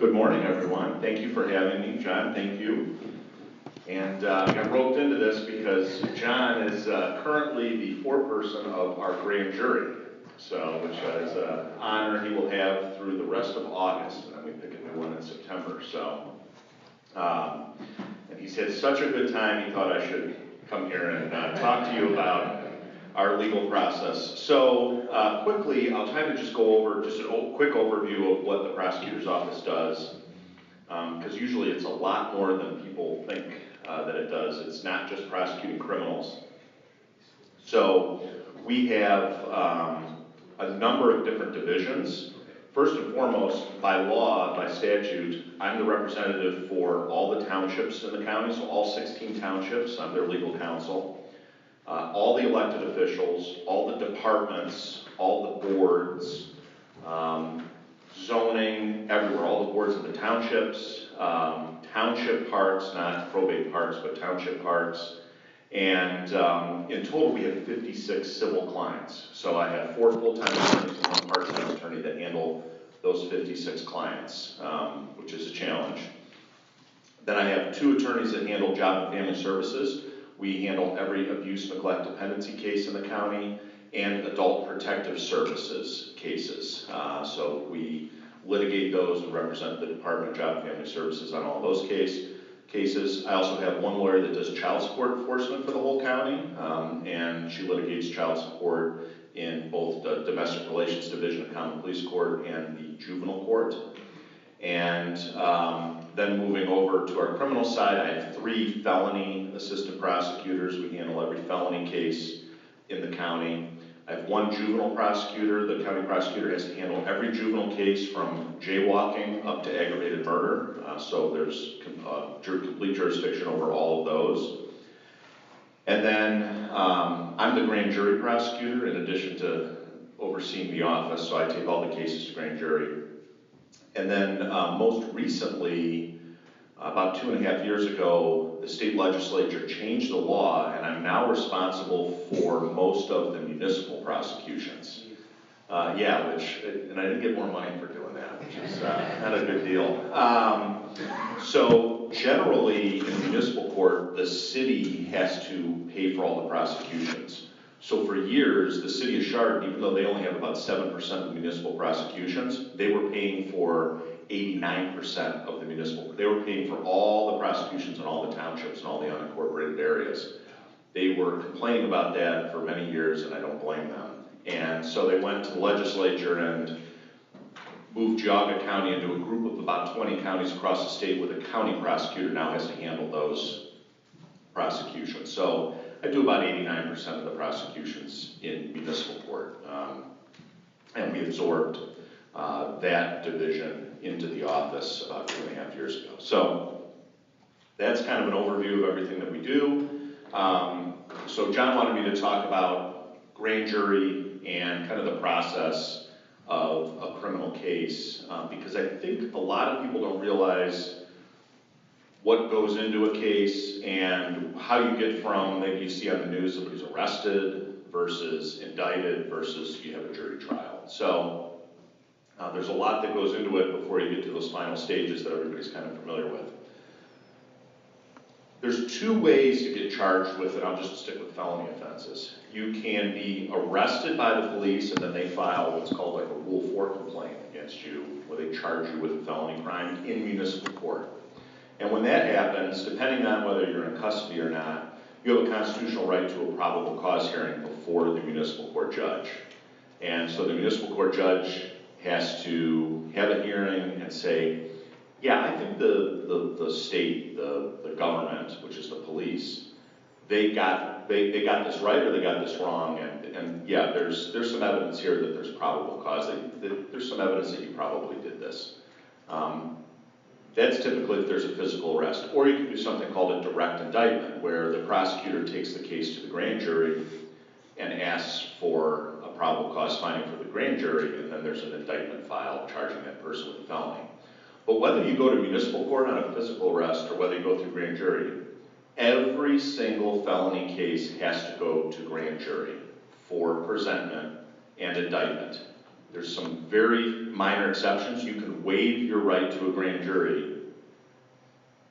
Good morning, everyone. Thank you for having me. John, thank you. And I got roped into this because John is currently the foreperson of our grand jury. So, which is an honor he will have through the rest of August, and then we pick a new one in September. So, and he's had such a good time, he thought I should come here and talk to you about our legal process. So quickly, I'll try to just go over just a quick overview of what the prosecutor's office does, because usually it's a lot more than people think that it does. It's not just prosecuting criminals. So we have a number of different divisions. First and foremost, by law, by statute, I'm the representative for all the townships in the county, so all 16 townships. I'm their legal counsel. All the elected officials, all the departments, all the boards, zoning, everywhere, all the boards of the townships, township parks, not probate parks, but township parks. And in total, we have 56 civil clients. So I have 4 full-time attorneys and 1 part-time attorney that handle those 56 clients, which is a challenge. Then I have 2 attorneys that handle job and family services. We handle every abuse, neglect, dependency case in the county and adult protective services cases. So we litigate those and represent the Department of Job and Family Services on all those cases. I also have 1 lawyer that does child support enforcement for the whole county, and she litigates child support in both the Domestic Relations Division of Common Police Court and the Juvenile Court. And then moving over to our criminal side, I have 3 felony assistant prosecutors. We handle every felony case in the county. I have 1 juvenile prosecutor. The county prosecutor has to handle every juvenile case from jaywalking up to aggravated murder. So there's complete jurisdiction over all of those. And then I'm the grand jury prosecutor in addition to overseeing the office, so I take all the cases to grand jury. And then most recently, about 2.5 years ago, the state legislature changed the law, and I'm now responsible for most of the municipal prosecutions. And I didn't get more money for doing that, which is not a good deal. So generally, in municipal court, the city has to pay for all the prosecutions. So for years, the city of Chardon, even though they only have about 7% of the municipal prosecutions, they were paying for 89% of the municipal. They were paying for all the prosecutions in all the townships and all the unincorporated areas. They were complaining about that for many years, and I don't blame them. And so they went to the legislature and moved Geauga County into a group of about 20 counties across the state where the county prosecutor now has to handle those prosecutions. So I do about 89% of the prosecutions in municipal court, and we absorbed that division into the office about 2.5 years ago. So that's kind of an overview of everything that we do. So John wanted me to talk about grand jury and kind of the process of a criminal case, because I think a lot of people don't realize what goes into a case and how you get from, maybe you see on the news somebody's arrested versus indicted versus you have a jury trial. So there's a lot that goes into it before you get to those final stages that everybody's kind of familiar with. There's 2 ways to get charged with it. I'll just stick with felony offenses. You can be arrested by the police and then they file what's called like a Rule 4 complaint against you, where they charge you with a felony crime in municipal court. And when that happens, depending on whether you're in custody or not, you have a constitutional right to a probable cause hearing before the municipal court judge. And so the municipal court judge has to have a hearing and say, yeah, I think the state, the government, which is the police, they got this right or they got this wrong, and yeah, there's some evidence here that there's probable cause. There's some evidence that you probably did this. That's typically if there's a physical arrest. Or you can do something called a direct indictment, where the prosecutor takes the case to the grand jury and asks for a probable cause finding for the grand jury, and then there's an indictment filed charging that person with a felony. But whether you go to municipal court on a physical arrest or whether you go through grand jury, every single felony case has to go to grand jury for presentment and indictment. There's some very minor exceptions. You can waive your right to a grand jury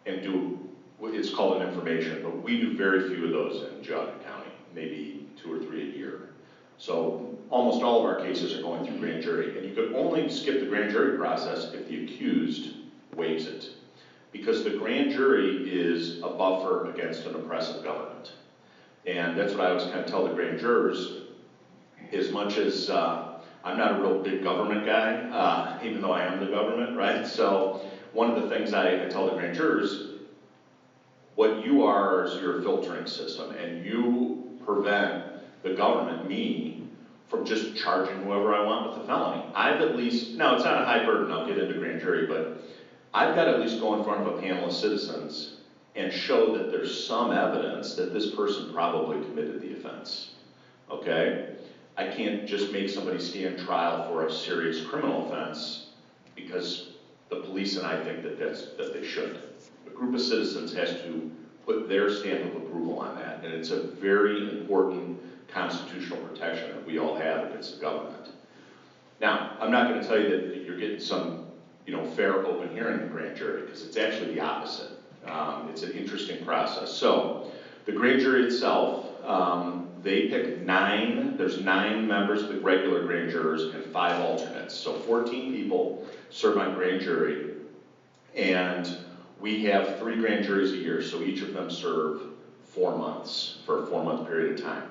and do, it's called an information, but we do very few of those in Geauga County, maybe 2 or 3 a year. So almost all of our cases are going through grand jury, and you could only skip the grand jury process if the accused waives it. Because the grand jury is a buffer against an oppressive government. And that's what I always kind of tell the grand jurors, as much as I'm not a real big government guy, even though I am the government, right? So one of the things I tell the grand jurors, what you are is your filtering system, and you prevent the government, me, from just charging whoever I want with a felony. I've at least, now it's not a high burden, I'll get into grand jury, but I've got to at least go in front of a panel of citizens and show that there's some evidence that this person probably committed the offense, okay? I can't just make somebody stand trial for a serious criminal offense because the police and I think that they should. A group of citizens has to put their stamp of approval on that, and it's a very important constitutional protection that we all have against the government. Now, I'm not going to tell you that you're getting some, fair open hearing in the grand jury, because it's actually the opposite. It's an interesting process. So, the grand jury itself, they pick 9, there's 9 members of the regular grand jurors and 5 alternates. So 14 people serve on grand jury, and we have 3 grand juries a year, so each of them serve 4 months for a 4-month period of time.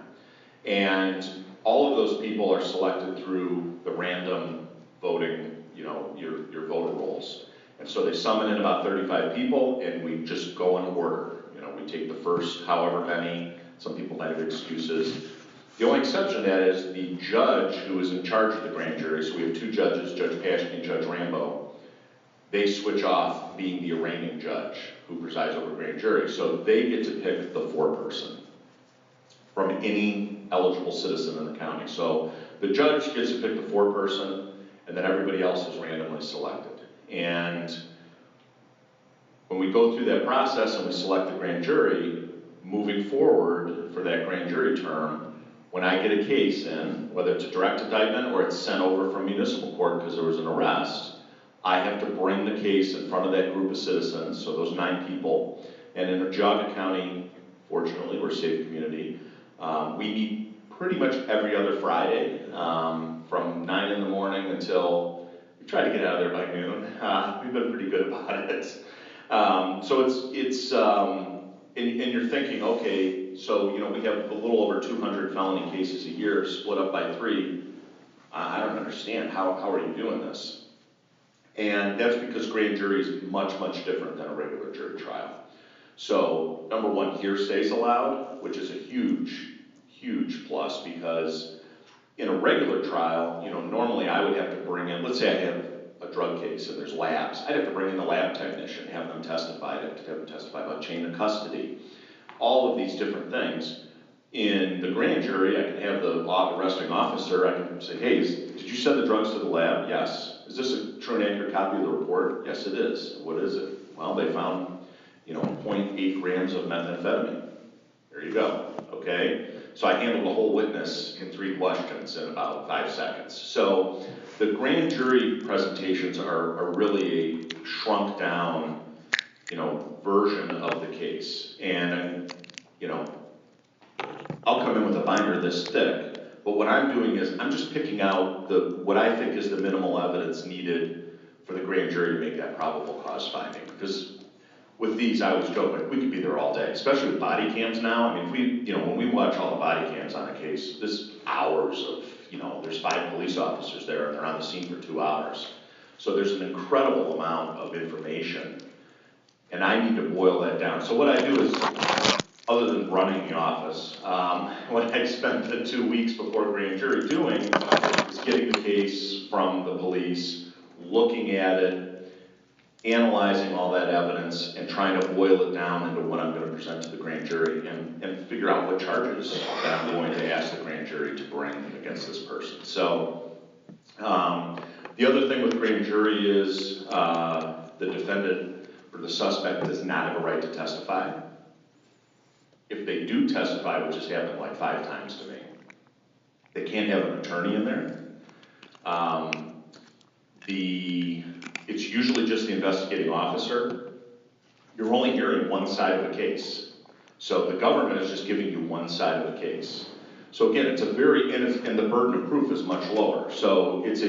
And all of those people are selected through the random voting, your voter rolls. And so they summon in about 35 people, and we just go in order. We take the first however many. Some people might have excuses. The only exception to that is the judge who is in charge of the grand jury. So we have 2 judges, Judge Paschke and Judge Rambo. They switch off being the arraigning judge who presides over grand jury. So they get to pick the 4-person from any eligible citizen in the county. So the judge gets to pick the 4-person, and then everybody else is randomly selected. And when we go through that process and we select the grand jury, moving forward for that grand jury term, when I get a case in, whether it's a direct indictment or it's sent over from municipal court because there was an arrest, I have to bring the case in front of that group of citizens, so those 9 people. And in Geauga County, fortunately, we're a safe community, we meet pretty much every other Friday from 9 in the morning until, we try to get out of there by noon. We've been pretty good about it. So it's and you're thinking, okay, so we have a little over 200 felony cases a year split up by 3. I don't understand, how are you doing this? And that's because grand jury is much, much different than a regular jury trial. So, number 1, hearsay's allowed, which is a huge, huge plus, because in a regular trial, normally I would have to bring in, let's say I have a drug case and there's labs, I'd have to bring in the lab technician, have them testify, I'd have to have them testify about chain of custody, all of these different things. In the grand jury, I can have the arresting officer, I can say, hey, did you send the drugs to the lab? Yes. Is this a true and accurate copy of the report? Yes, it is. What is it? Well, they found, 0.8 grams of methamphetamine. There you go, okay? So I handled the whole witness in 3 questions in about 5 seconds. So the grand jury presentations are really a shrunk down, version of the case. And, I'll come in with a binder this thick, but what I'm doing is I'm just picking out what I think is the minimal evidence needed for the grand jury to make that probable cause finding. Because with these, I always joke, like, we could be there all day, especially with body cams now. I mean, when we watch all the body cams on a case, this hours of, there's 5 police officers there and they're on the scene for 2 hours. So there's an incredible amount of information, and I need to boil that down. So what I do is, other than running the office, what I spent the 2 weeks before grand jury doing is getting the case from the police, looking at it, analyzing all that evidence, and trying to boil it down into what I'm going to present to the grand jury and figure out what charges that I'm going to ask the grand jury to bring against this person. So the other thing with grand jury is the defendant or the suspect does not have a right to testify. If they do testify, which has happened like 5 times to me, they can't have an attorney in there. It's just the investigating officer, you're only hearing one side of a case. So the government is just giving you one side of a case. So again, it's a very, and the burden of proof is much lower. So it's,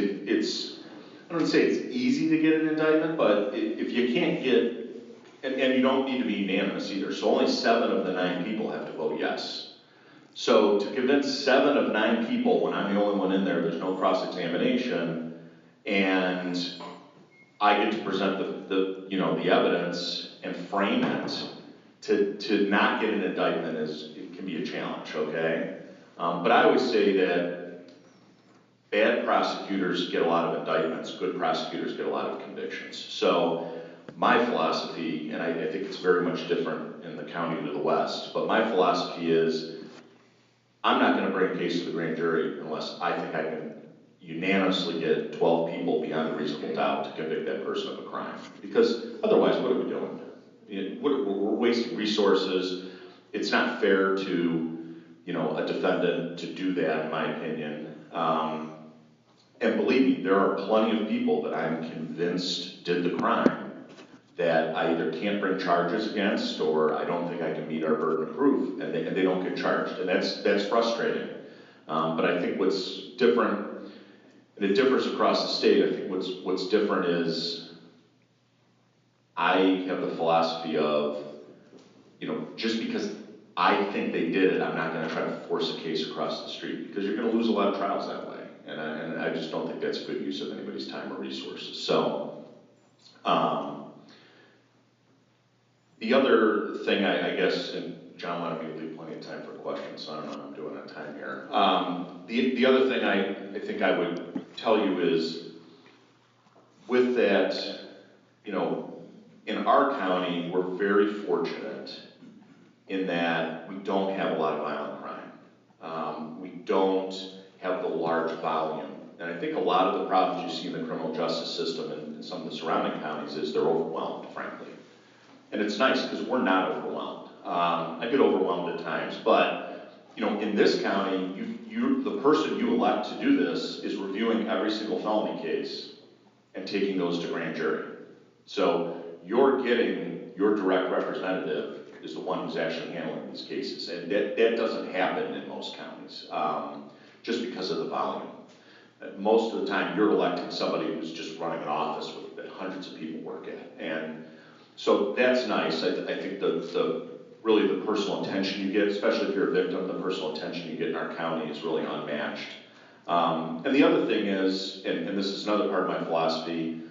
I don't say it's easy to get an indictment, but if you can't get, and you don't need to be unanimous either. So only 7 of the 9 people have to vote yes. So to convince 7 of 9 people when I'm the only one in there, there's no cross-examination, and I get to present the evidence and frame it to not get an indictment it can be a challenge, okay? But I always say that bad prosecutors get a lot of indictments, good prosecutors get a lot of convictions. So my philosophy, and I think it's very much different in the county to the west, but my philosophy is I'm not going to bring a case to the grand jury unless I think I can unanimously get 12 people beyond a reasonable doubt to convict that person of a crime. Because otherwise, what are we doing? We're wasting resources. It's not fair to, a defendant to do that, in my opinion. And believe me, there are plenty of people that I'm convinced did the crime that I either can't bring charges against, or I don't think I can meet our burden of proof, and they don't get charged, and that's frustrating. But I think what's different, and it differs across the state. I think what's different is I have the philosophy of, just because I think they did it, I'm not going to try to force a case across the street, because you're going to lose a lot of trials that way, and I just don't think that's a good use of anybody's time or resources. So. The other thing I guess, and John wanted me to leave plenty of time for questions, so I don't know what I'm doing on time here. The other thing I think I would tell you is, with that, in our county, we're very fortunate in that we don't have a lot of violent crime. We don't have the large volume. And I think a lot of the problems you see in the criminal justice system and some of the surrounding counties is they're overwhelmed, frankly. And it's nice because we're not overwhelmed. I get overwhelmed at times, but in this county, the person you elect to do this is reviewing every single felony case and taking those to grand jury. So you're getting your direct representative is the one who's actually handling these cases, and that doesn't happen in most counties, just because of the volume. Most of the time, you're electing somebody who's just running an office that hundreds of people work at, and so that's nice. I think really the personal attention you get, especially if you're a victim, the personal attention you get in our county is really unmatched. And the other thing is, and this is another part of my philosophy,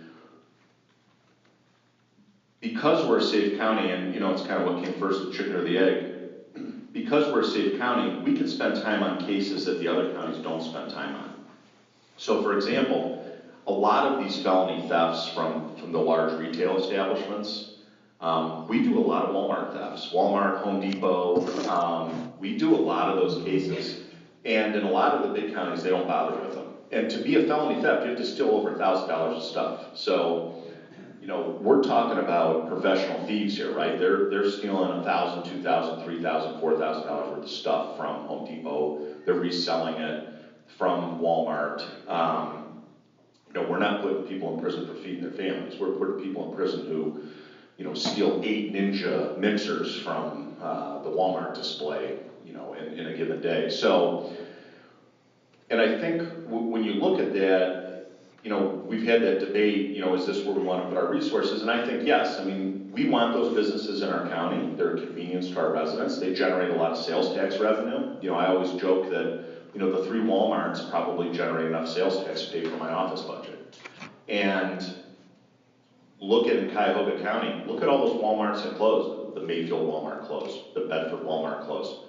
because we're a safe county, and it's kind of what came first, the chicken or the egg, because we're a safe county, we can spend time on cases that the other counties don't spend time on. So for example, a lot of these felony thefts from the large retail establishments, we do a lot of Walmart thefts. Walmart, Home Depot, we do a lot of those cases. And in a lot of the big counties, they don't bother with them. And to be a felony theft, you have to steal over $1,000 of stuff. So, we're talking about professional thieves here, right? They're stealing $1,000, $2,000, $3,000, $4,000 worth of stuff from Home Depot. They're reselling it from Walmart. We're not putting people in prison for feeding their families. We're putting people in prison who, steal 8 Ninja mixers from the Walmart display, in a given day. So, and I think when you look at that, we've had that debate, is this where we want to put our resources? And I think yes. I mean, we want those businesses in our county. They're a convenience to our residents. They generate a lot of sales tax revenue. I always joke that, the 3 Walmarts probably generate enough sales tax to pay for my office budget. And look at in Cuyahoga County, look at all those Walmarts that closed. The Mayfield Walmart closed, the Bedford Walmart closed.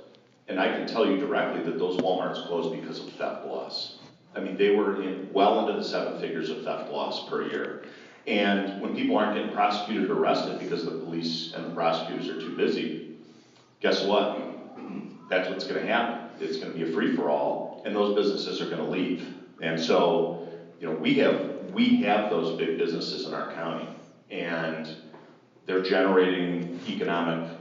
And I can tell you directly that those Walmarts closed because of theft loss. I mean, they were well into the 7 figures of theft loss per year. And when people aren't getting prosecuted or arrested because the police and the prosecutors are too busy, guess what? That's what's going to happen. It's going to be a free-for-all, and those businesses are going to leave. And so, we have those big businesses in our county, and they're generating economic,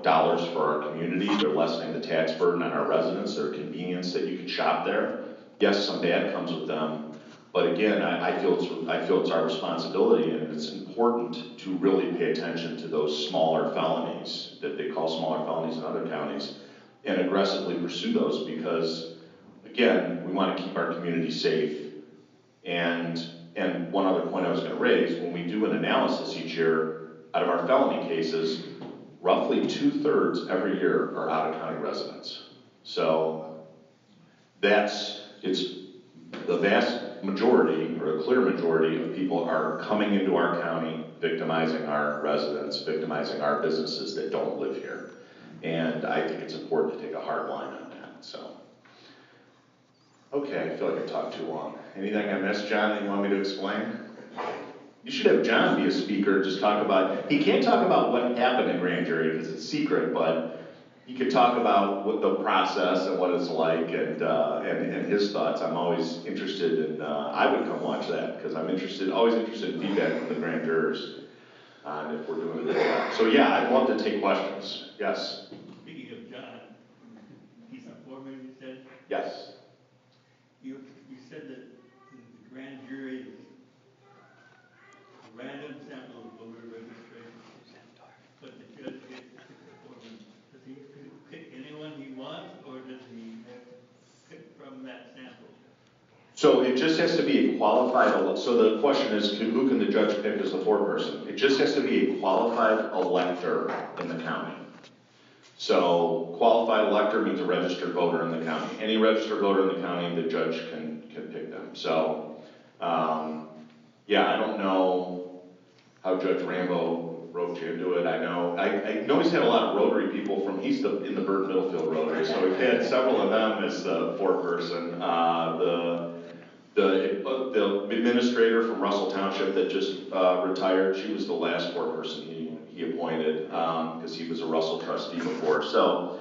dollars for our community. They're lessening the tax burden on our residents. They're a convenience that you can shop there. Yes, some bad comes with them, But again, I feel it's our responsibility, and it's important to really pay attention to those smaller felonies that they call smaller felonies in other counties, and aggressively pursue those, because again, we want to keep our community safe. And one other point I was going to raise, when we do an analysis each year, out of our felony cases, roughly 2/3 every year are out-of-county residents. So it's the vast majority, or a clear majority of people are coming into our county, victimizing our residents, victimizing our businesses that don't live here. And I think it's important to take a hard line on that, so. Okay, I feel like I talked too long. Anything I missed, John, that you want me to explain? You should have John be a speaker, just talk about, he can't talk about what happened in grand jury because it's secret, but he could talk about what the process and what it's like, and his thoughts. I'm always interested in, I would come watch that because I'm always interested in feedback from the grand jurors on if we're doing a good job. So yeah, I'd love to take questions. Yes? Speaking of John, he's a foreman, you said? Yes. You said that the grand jury is a random sample of voter registration, but the judge gets to pick the foreman. Does he pick anyone he wants, or does he pick from that sample? So it just has to be a qualified, so the question is, who can the judge pick as the foreperson? It just has to be a qualified elector in the county. So qualified elector means a registered voter in the county. Any registered voter in the county, the judge can pick them. So, yeah, I don't know how Judge Rambo roped you into it. I know he's had a lot of Rotary people he's in the Burton Middlefield Rotary, so we've had several of them as the foreperson. The administrator from Russell Township that just retired, she was the last foreperson he appointed, because he was a Russell trustee before. So,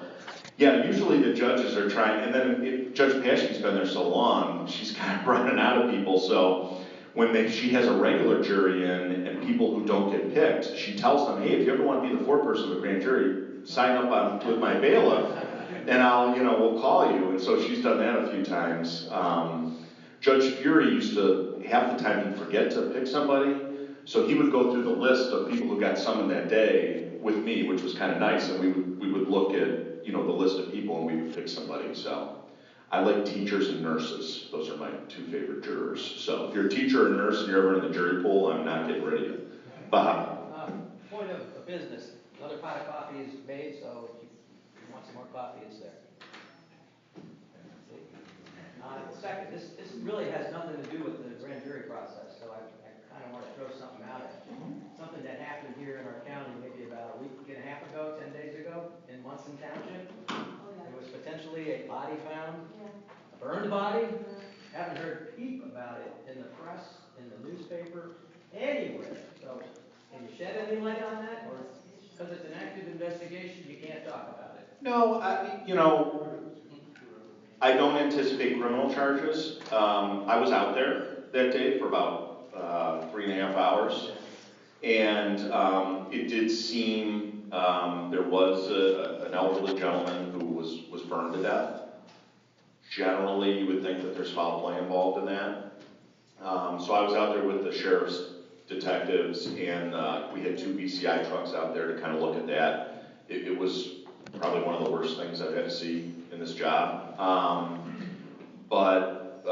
yeah, usually the judges are trying, and then Judge Paschke's been there so long, she's kind of running out of people. So when she has a regular jury in, and people who don't get picked, she tells them, hey, if you ever want to be the foreperson of a grand jury, sign up with my bailiff, and we'll call you. And so she's done that a few times. Judge Fury used to, half the time he'd forget to pick somebody, so he would go through the list of people who got summoned that day with me, which was kind of nice, and we would look at, the list of people, and we would pick somebody. So I like teachers and nurses. Those are my two favorite jurors. So if you're a teacher or a nurse and you're ever in the jury pool, I'm not getting rid of you. Bob? Point of a business. Another pot of coffee is made, so if you want some more coffee, it's there. Second, this really has nothing to do with the grand jury process, so I kind of want to throw something out at you. Something that happened here in our county maybe about a week and a half ago, 10 days ago, in Munson Township. There was potentially a body found, a burned body. Haven't heard a peep about it in the press, in the newspaper, anywhere. So, can you shed any light on that, or because it's an active investigation, you can't talk about it? No, I don't anticipate criminal charges. I was out there that day for about 3.5 hours, and it did seem there was an elderly gentleman who was burned to death. Generally, you would think that there's foul play involved in that. So I was out there with the sheriff's detectives, and we had 2 BCI trucks out there to kind of look at that. It was probably one of the worst things I've had to see in this job. But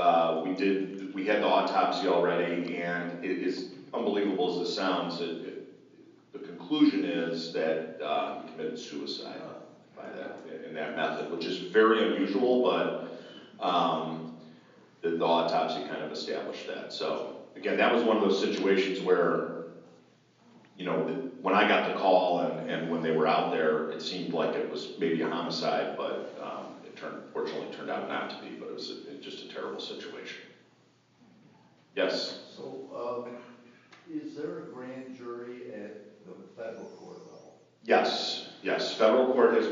we had the autopsy already, and it is unbelievable as this sounds. The conclusion is that he committed suicide by in that method, which is very unusual, but the autopsy kind of established that. So again, that was one of those situations where, when I got the call and when they were out there, it seemed like it was maybe a homicide, but fortunately turned out not to be, but it was just a terrible situation. Yes? So, is there a grand jury at the federal court level? Yes. Federal court has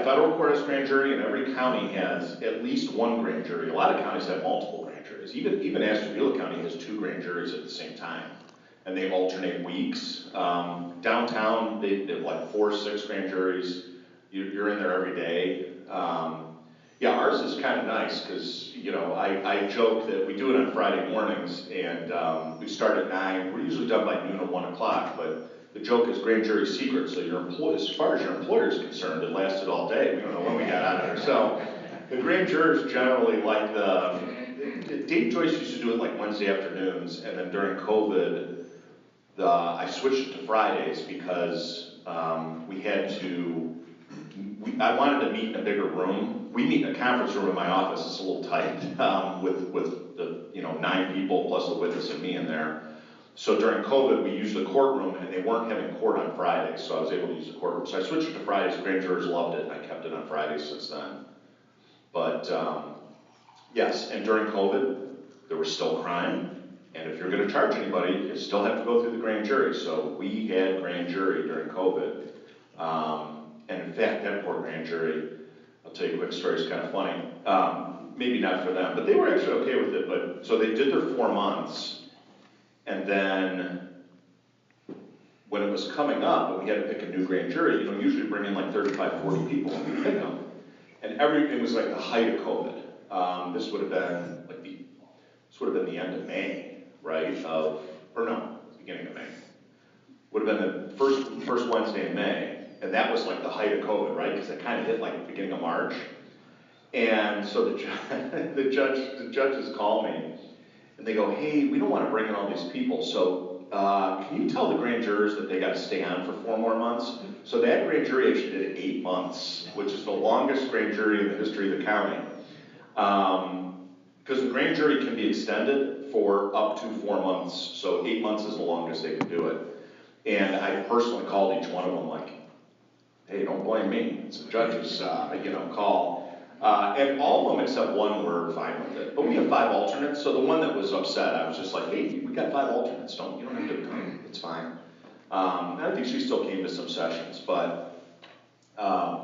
federal court has grand jury, and every county has at least one grand jury. A lot of counties have multiple grand juries. Even Ashtabula County has 2 grand juries at the same time, and they alternate weeks. Downtown, they have like 4 or 6 grand juries. You're in there every day. Yeah, ours is kind of nice, because, you know, I joke that we do it on Friday mornings, and we start at 9, we're usually done by noon or 1 o'clock, but the joke is grand jury secret, so your as far as your employer is concerned, it lasted all day, we don't know when we got out of there. So, the grand jurors generally like Dave Joyce used to do it like Wednesday afternoons, and then during COVID, I switched it to Fridays, because we had to, I wanted to meet in a bigger room. We meet in a conference room in my office, it's a little tight, with the, 9 people plus the witness and me in there. So during COVID, we used the courtroom, and they weren't having court on Fridays, so I was able to use the courtroom. So I switched it to Fridays, grand jurors loved it, and I kept it on Fridays since then. But, yes, and during COVID, there was still crime, and if you're gonna charge anybody, you still have to go through the grand jury. So we had grand jury during COVID. And in fact, that poor grand jury, I'll tell you a quick story, it's kind of funny. Maybe not for them, but they were actually okay with it. But so they did their 4 months, and then when it was coming up, and we had to pick a new grand jury, usually bring in like 35, 40 people and we pick them. And it was like the height of COVID. This would have been the end of May, right? Beginning of May. Would have been the first Wednesday in May. And that was like the height of COVID, right? Because it kind of hit like the beginning of March. And so the judges call me, and they go, hey, we don't want to bring in all these people, so can you tell the grand jurors that they got to stay on for 4 more months? So that grand jury actually did 8 months, which is the longest grand jury in the history of the county. Because the grand jury can be extended for up to 4 months, so 8 months is the longest they can do it. And I personally called each one of them like, hey, don't blame me, it's the judge's call. And all of them except one were fine with it. But we have 5 alternates, so the one that was upset, I was just like, hey, we got 5 alternates, you don't have to come, it's fine. And I think she still came to some sessions, but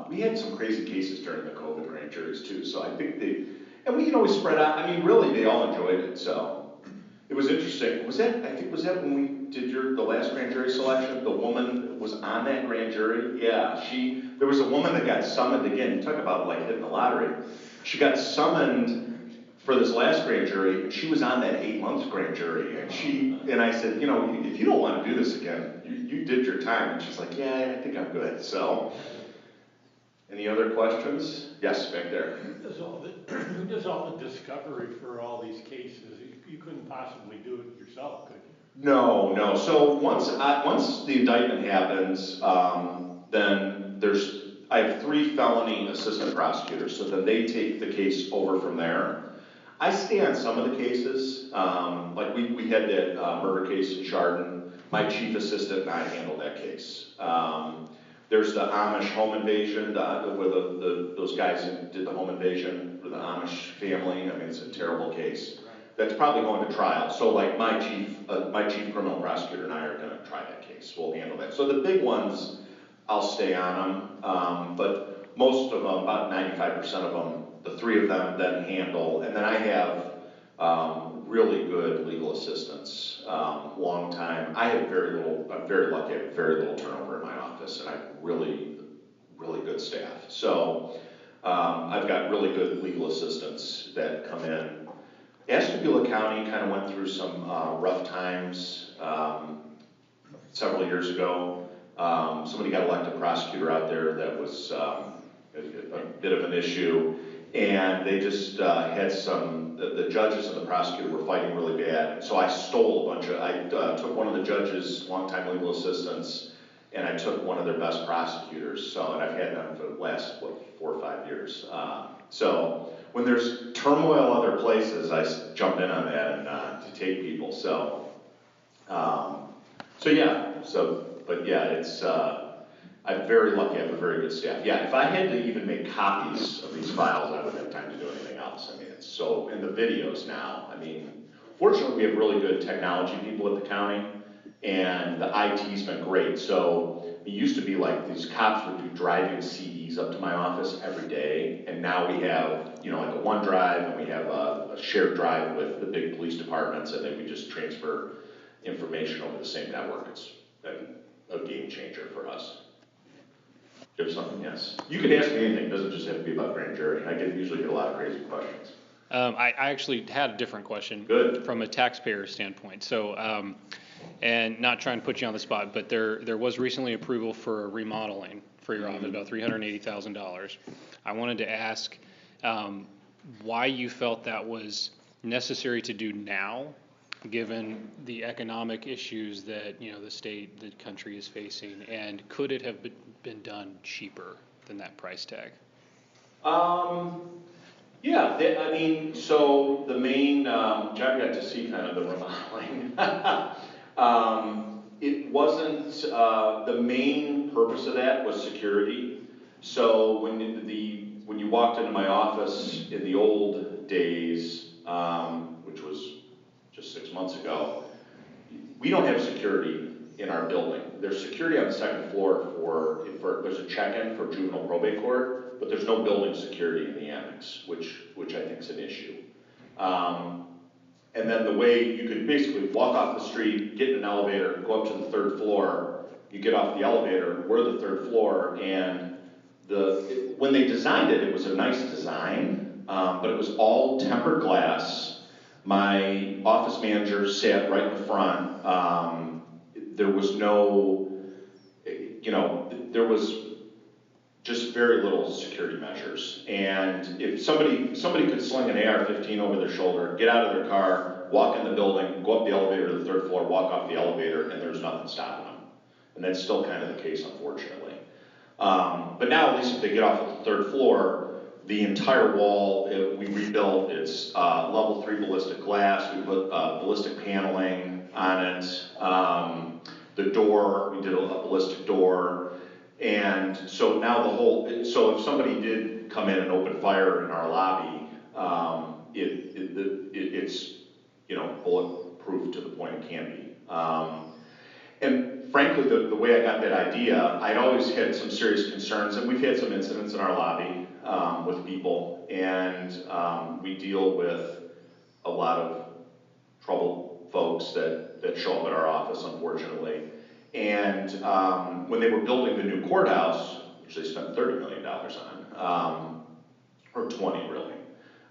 we had some crazy cases during the COVID grand juries too, so I think we spread out, really, they all enjoyed it, so. It was interesting. Was that when we did the last grand jury selection? The woman was on that grand jury? Yeah, there was a woman that got summoned again. Talk about like hitting the lottery. She got summoned for this last grand jury, and she was on that 8-month grand jury. And I said, if you don't want to do this again, you did your time. And she's like, yeah, I think I'm good. So, any other questions? Yes, back there. Who does all the discovery for all these cases? You couldn't possibly do it yourself, could you? No. So once the indictment happens, then I have 3 felony assistant prosecutors, so then they take the case over from there. I stay on some of the cases, like we had that murder case in Chardon. My chief assistant and I handled that case. There's the Amish home invasion, where those guys did the home invasion for the Amish family. It's a terrible case. That's probably going to trial. So like my chief criminal prosecutor and I are going to try that case. We'll handle that. So the big ones, I'll stay on them. But most of them, about 95% of them, the 3 of them then handle. And then I have really good legal assistants, long time. I'm very lucky, I have very little turnover in my office, and I have really, really good staff. So I've got really good legal assistants that come in. Ashtabula County kind of went through some rough times several years ago. Somebody got elected prosecutor out there that was a bit of an issue, and they just had the judges and the prosecutor were fighting really bad. So I stole I took one of the judges' longtime legal assistants, and I took one of their best prosecutors. And I've had them for the last, 4 or 5 years. So when there's turmoil other places, I jump in on that and to take people. I'm very lucky. I have a very good staff. Yeah, if I had to even make copies of these files, I wouldn't have time to do anything else. It's so in the videos now. Fortunately, we have really good technology people at the county, and the IT's been great. So it used to be like these cops would do driving CDs up to my office every day, and now we have, like a OneDrive, and we have a shared drive with the big police departments, and then we just transfer information over the same network. It's been a game changer for us. Do you have something? Yes. You can ask me anything, it doesn't just have to be about grand jury. I usually get a lot of crazy questions. I actually had a different question. Good. From a taxpayer standpoint. So, and not trying to put you on the spot, but there was recently approval for a remodeling for your office, about $380,000. I wanted to ask why you felt that was necessary to do now, given the economic issues that, you know, the country is facing, and could it have been done cheaper than that price tag? Yeah, I mean, so the main, John got to see kind of the remodeling. It wasn't, the main purpose of that was security. So when you walked into my office in the old days, which was just 6 months ago, we don't have security in our building. There's security on the second floor for there's a check-in for juvenile probate court, but there's no building security in the annex, which I think is an issue. And then the way you could basically walk off the street, get in an elevator, go up to the third floor, you get off the elevator, we're the third floor, and when they designed it, it was a nice design, but it was all tempered glass. My office manager sat right in the front. There was no, there was just very little security measures. And if somebody could sling an AR-15 over their shoulder, get out of their car, walk in the building, go up the elevator to the third floor, walk off the elevator, and there's nothing stopping them. And that's still kind of the case, unfortunately. But now, at least if they get off at the third floor, the entire wall, we rebuilt. It's level 3 ballistic glass. We put ballistic paneling on it. The door, we did a ballistic door. And so now so if somebody did come in and open fire in our lobby, it's, bulletproof to the point it can be. And frankly, the way I got that idea, I'd always had some serious concerns, and we've had some incidents in our lobby with people, and we deal with a lot of troubled folks that show up at our office, unfortunately. And when they were building the new courthouse, which they spent $30 million on, or 20 really,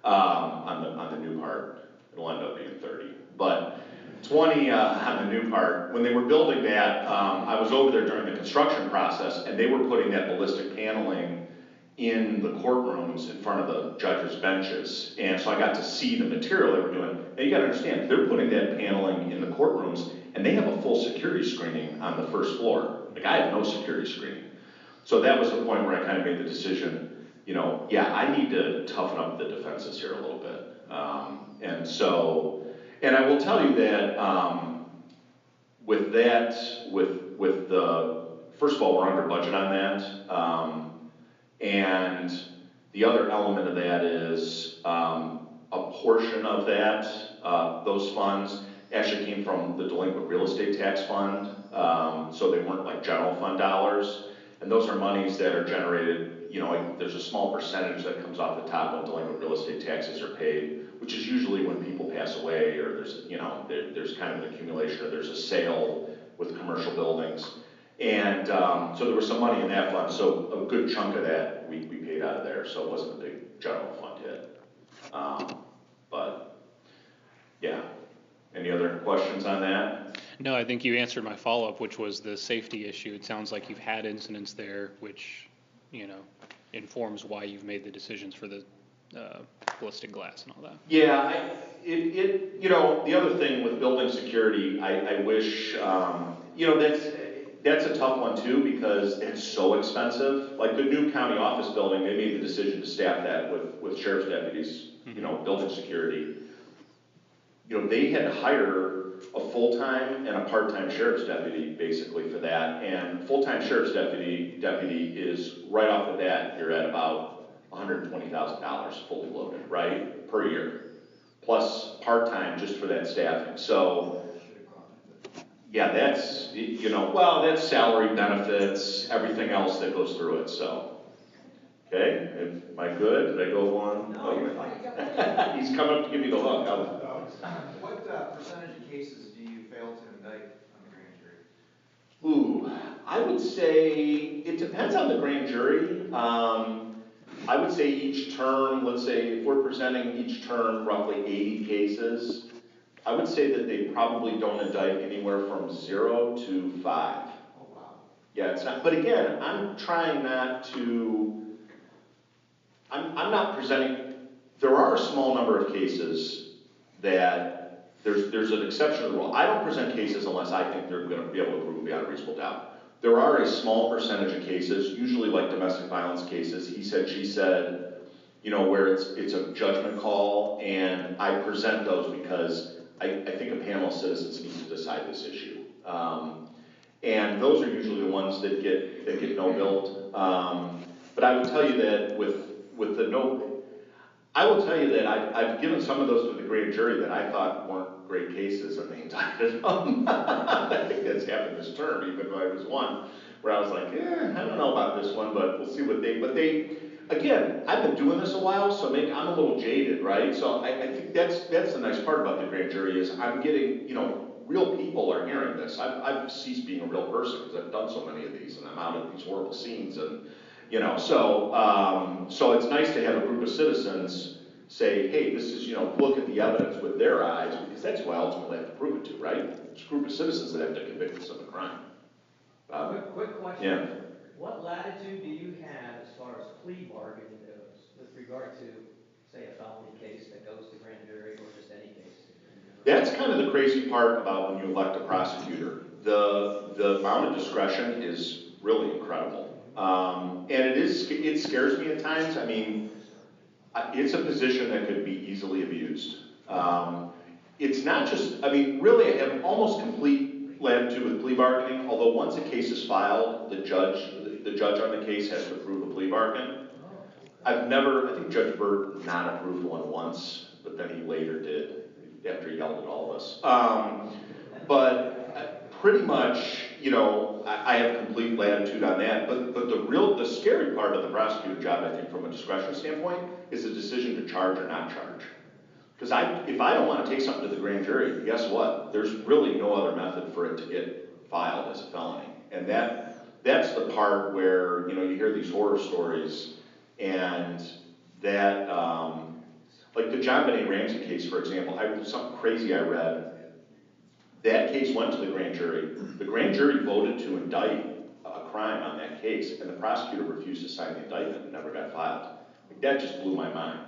on the new part, it'll end up being 30, but 20 on the new part. When they were building that, I was over there during the construction process, and they were putting that ballistic paneling in the courtrooms in front of the judges' benches. And so I got to see the material they were doing. And you gotta understand, they're putting that paneling in the courtrooms, and they have a full security screening on the first floor. Like, I have no security screening. So that was the point where I kind of made the decision, I need to toughen up the defenses here a little bit. And I will tell you that first of all, we're under budget on that. And the other element of that is a portion of that, those funds actually came from the delinquent real estate tax fund. So they weren't like general fund dollars. And those are monies that are generated, there's a small percentage that comes off the top when delinquent real estate taxes are paid, which is usually when people pass away, or there's kind of an accumulation, or there's a sale with commercial buildings. And so there was some money in that fund, so a good chunk of that we paid out of there, so it wasn't a big general fund hit. But yeah, any other questions on that? No, I think you answered my follow-up, which was the safety issue. It sounds like you've had incidents there, which, informs why you've made the decisions for the ballistic glass and all that. Yeah, the other thing with building security, I wish, that's a tough one too, because it's so expensive. Like the new county office building, they made the decision to staff that with sheriff's deputies, building security. They had to hire a full-time and a part-time sheriff's deputy basically for that. And full-time sheriff's deputy is right off the bat, you're at about $120,000 fully loaded, right, per year, plus part-time just for that staffing. So yeah, that's, that's salary, benefits, everything else that goes through it, so. Okay, am I good? Did I go on? No, you're fine. He's coming up to give me the hook. What percentage of cases do you fail to indict on the grand jury? Ooh, I would say, it depends on the grand jury. I would say each term, let's say if we're presenting each term roughly 80 cases, I would say that they probably don't indict anywhere from 0 to 5. Oh, wow. Yeah, it's not, but again, I'm trying not to, I'm not presenting, there are a small number of cases that there's an exception to the rule. I don't present cases unless I think they're going to be able to prove beyond a reasonable doubt. There are a small percentage of cases, usually like domestic violence cases, he said, she said, you know, where it's a judgment call, and I present those because I think a panel of citizens needs to decide this issue. And those are usually the ones that get no-billed. But I would tell you that with the no, I will tell you that I've given some of those to the grand jury that I thought weren't great cases, and they indicted them. I think that's happened this term, even though I was one where I was like, I don't know about this one, but we'll see what but they, again, I've been doing this a while, so maybe I'm a little jaded, right? So I think that's the nice part about the grand jury is I'm getting, you know, real people are hearing this. I've ceased being a real person because I've done so many of these, and I'm out of these horrible scenes, and you know, so it's nice to have a group of citizens say, hey, this is, you know, look at the evidence with their eyes, because that's who I ultimately have to prove it to, right? It's a group of citizens that have to convict us of a crime. Quick question. Yeah. What latitude do you have as far as plea bargaining goes with regard to, say, a felony case that goes to grand jury or just any case? That's kind of the crazy part about when you elect a prosecutor. The amount of discretion is really incredible. And it scares me at times. I mean, it's a position that could be easily abused. It's not just, I mean, really, I have almost complete latitude with plea bargaining, although once a case is filed, the judge on the case has to approve a plea bargain. I think Judge Burt not approved one once, but then he later did, after he yelled at all of us. But pretty much, you know, I have complete latitude on that, but the scary part of the prosecutor job, I think, from a discretion standpoint, is the decision to charge or not charge. Because if I don't want to take something to the grand jury, guess what? There's really no other method for it to get filed as a felony. And that's the part where, you know, you hear these horror stories, and that, like the John Benet Ramsey case, for example, something crazy I read. That case went to the grand jury. The grand jury voted to indict a crime on that case, and the prosecutor refused to sign the indictment and never got filed. Like, that just blew my mind.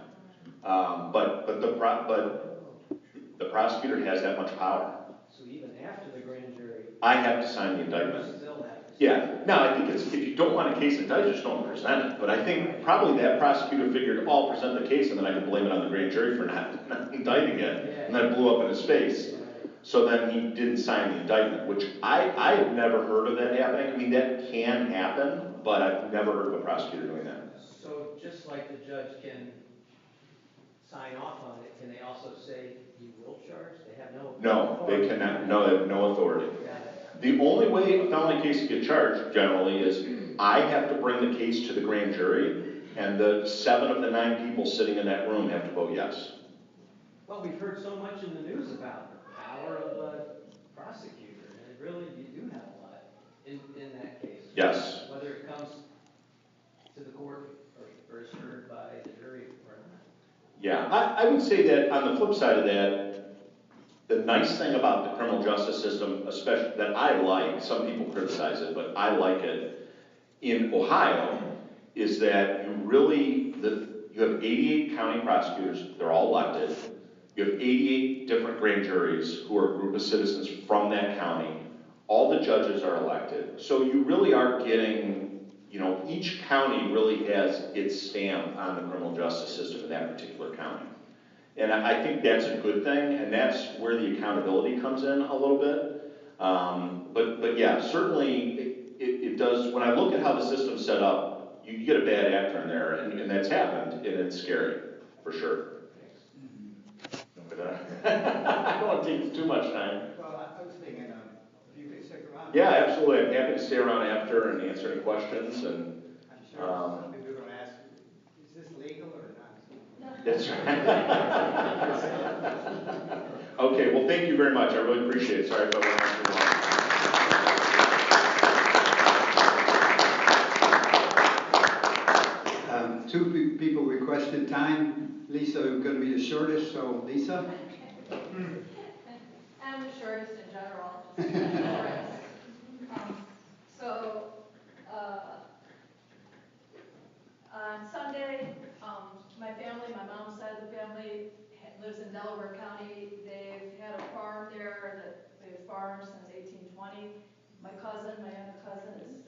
But the prosecutor has that much power. So even after the grand jury, I have to sign the you indictment. still have to. Yeah. Now, I think if you don't want a case indicted, just don't present it. But I think probably that prosecutor figured, I'll present the case, and then I can blame it on the grand jury for not indicting it, and then it blew up in his face. So then he didn't sign the indictment, which I've never heard of that happening. I mean, that can happen, but I've never heard of a prosecutor doing that. So just like the judge can sign off on it, can they also say you will charge? They have no. No, they cannot. No, they have no authority. Yeah. The only way a felony case can get charged, generally, is I have to bring the case to the grand jury, and the 7 of the 9 people sitting in that room have to vote yes. Well, we've heard so much in the news about the power of a prosecutor, and really, you do have a lot in that case. Yes. Whether it comes to the court or is heard by the jury or not. Yeah, I would say that on the flip side of that, the nice thing about the criminal justice system, especially that I like, some people criticize it, but I like it, in Ohio, is that you have 88 county prosecutors, they're all elected. You have 88 different grand juries who are a group of citizens from that county. All the judges are elected. So you really are getting, you know, each county really has its stamp on the criminal justice system in that particular county. And I think that's a good thing, and that's where the accountability comes in a little bit. But yeah, certainly it does. When I look at how the system's set up, you get a bad actor in there, and that's happened, and it's scary, for sure. But, I don't want to take too much time. Well, I was thinking, if you could stick around. Yeah, absolutely. I'm happy to stay around after and answer any questions. And I'm sure some people are going to ask, is this legal or not? that's right. Okay, well, thank you very much. I really appreciate it. Sorry if I went on too long. time. Lisa gonna be the shortest, so Lisa? I'm the shortest in general, just the shortest. So, on Sunday, my family, my mom's side of the family lives in Delaware County. They've had a farm there that they've farmed since 1820. My cousin, my younger cousin, is